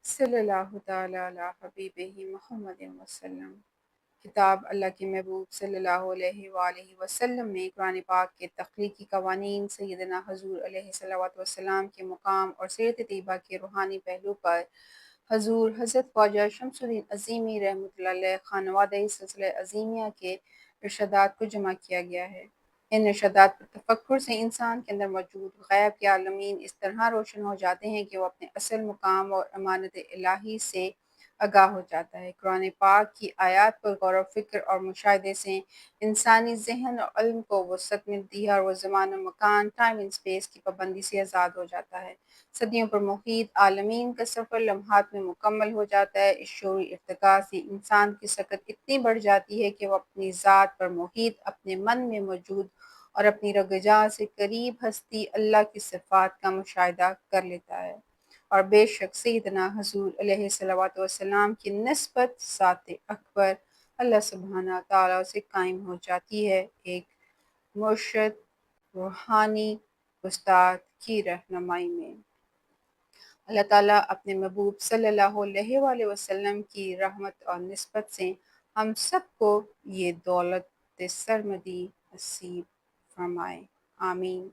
صلی اللہ تعالی علی حبیبہ محمد وسلم۔ کتاب اللہ کے محبوب صلی اللہ علیہ وآلہ وسلم میں قرآن پاک کے تخلیقی قوانین، سیدنا حضور علیہ الصلوۃ والسلام کے مقام اور سیرت طیبہ کے روحانی پہلو پر حضور حضرت خواجہ شمس الدین عظیمی رحمۃ اللہ علیہ خانوادہ سلسلہ عظیمیہ کے ارشادات کو جمع کیا گیا ہے۔ ان ارشادات پر تفکر سے انسان کے اندر موجود غیب کے عالمین اس طرح روشن ہو جاتے ہیں کہ وہ اپنے اصل مقام اور امانت الہی سے آگاہ ہو جاتا ہے۔ قرآن پاک کی آیات پر غور و فکر اور مشاہدے سے انسانی ذہن اور علم کو وسعت ملتی ہے اور وہ زمان و مکان، ٹائم اینڈ اسپیس کی پابندی سے آزاد ہو جاتا ہے۔ صدیوں پر محیط عالمین کا سفر لمحات میں مکمل ہو جاتا ہے۔ اس شعوری ارتقاء سے انسان کی سکت اتنی بڑھ جاتی ہے کہ وہ اپنی ذات پر محیط، اپنے من میں موجود اور اپنی رگجا سے قریب ہستی اللہ کی صفات کا مشاہدہ کر لیتا ہے۔ اور بے شک سیدنا حضور علیہ الصلوۃ والسلام کی نسبت ذات اکبر اللہ سبحانہ تعالیٰ سے قائم ہو جاتی ہے، ایک مرشد روحانی استاد کی رہنمائی میں۔ اللہ تعالیٰ اپنے محبوب صلی اللہ علیہ وآلہ وسلم کی رحمت اور نسبت سے ہم سب کو یہ دولت سرمدی نصیب فرمائے، آمین۔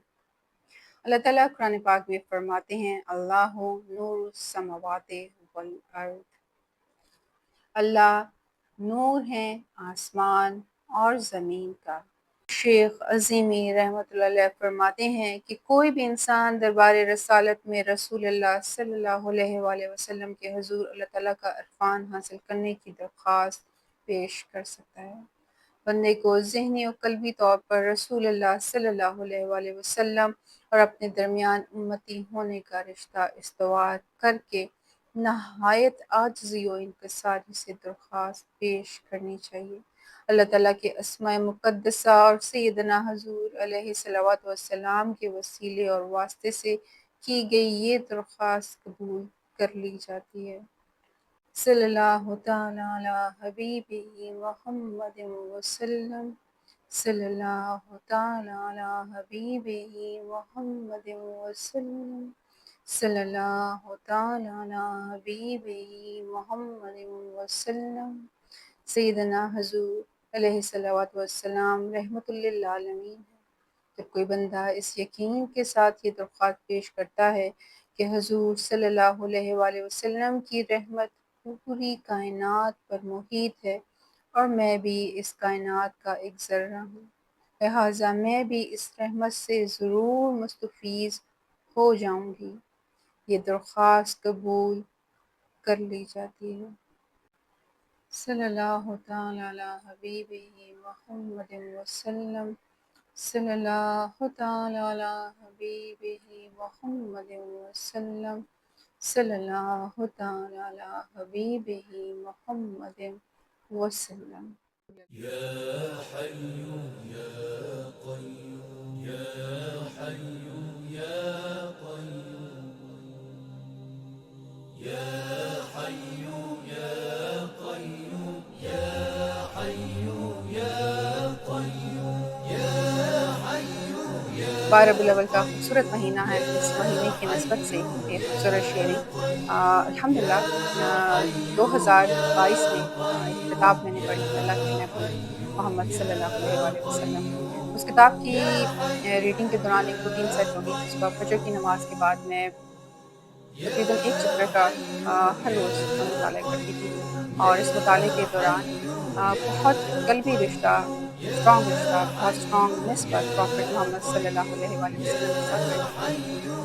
اللہ تعالیٰ قرآن پاک میں فرماتے ہیں، اللہ نور السماوات والارض، اللہ نور ہیں آسمان اور زمین کا۔ شیخ عظیمی رحمۃ اللہ علیہ فرماتے ہیں کہ کوئی بھی انسان دربار رسالت میں رسول اللہ صلی اللہ علیہ وآلہ وسلم کے حضور اللہ تعالیٰ کا عرفان حاصل کرنے کی درخواست پیش کر سکتا ہے۔ بندے کو ذہنی و قلبی طور پر رسول اللہ صلی اللہ علیہ وآلہ وسلم اور اپنے درمیان امتی ہونے کا رشتہ استوار کر کے نہایت عاجزی و انکساری سے درخواست پیش کرنی چاہیے۔ اللہ تعالیٰ کے اسماء مقدسہ اور سیدنا حضور علیہ الصلوۃ والسلام کے وسیلے اور واسطے سے کی گئی یہ درخواست قبول کر لی جاتی ہے۔ صلی اللہ تعالی علی حبیبہ محمد وسلم، صلی اللہ تعالی علی حبیبہ محمد وسلم، صلی اللہ تعالی علی حبیبہ محمد وسلم۔ سیدنا حضور علیہ الصلوۃ والسلام رحمۃ للعالمین ہے۔ جب کوئی بندہ اس یقین کے ساتھ یہ درخواست پیش کرتا ہے کہ حضور صلی اللہ علیہ وآلہ وسلم کی رحمت پوری کائنات پر محیط ہے اور میں بھی اس کائنات کا ایک ذرہ ہوں، لہٰذا میں بھی اس رحمت سے ضرور مستفیض ہو جاؤں گی، یہ درخواست قبول کر لی جاتی ہے۔ صلی اللہ تعالی علی حبیبہ محمد وسلم، صلی اللہ تعالی علی حبیبہ محمد وسلم، صلی اللہ تعالی علی حبیبہ محمد وسلم۔ يا حي يا قيوم يا حي يا قيوم يا حي يا قيوم يا حي يا قيوم يا حي يا 12 ربیع الاول کا خوبصورت مہینہ ہے۔ اس مہینے کی نسبت سے ایک خوبصورت شعری الحمدللہ 2022 میں ایک کتاب میں نے پڑھی اللہ کے محبوب محمد صلی اللہ علیہ وآلہ وسلم۔ اس کتاب کی ریڈنگ کے دوران ایک روٹین سیٹ ہو گئی تھی۔ صبح فجر کی نماز کے بعد میں تقریباً ایک چیپٹر کا ہر روز مطالعہ کرتی تھی، اور اس مطالعے کے دوران بہت قلبی رشتہ، اسٹرانگ رشتہ، بہت اسٹرانگ نسبت پروفٹ محمد صلی اللہ علیہ وآلہ وسلم کے ساتھ پیدا ہوئی۔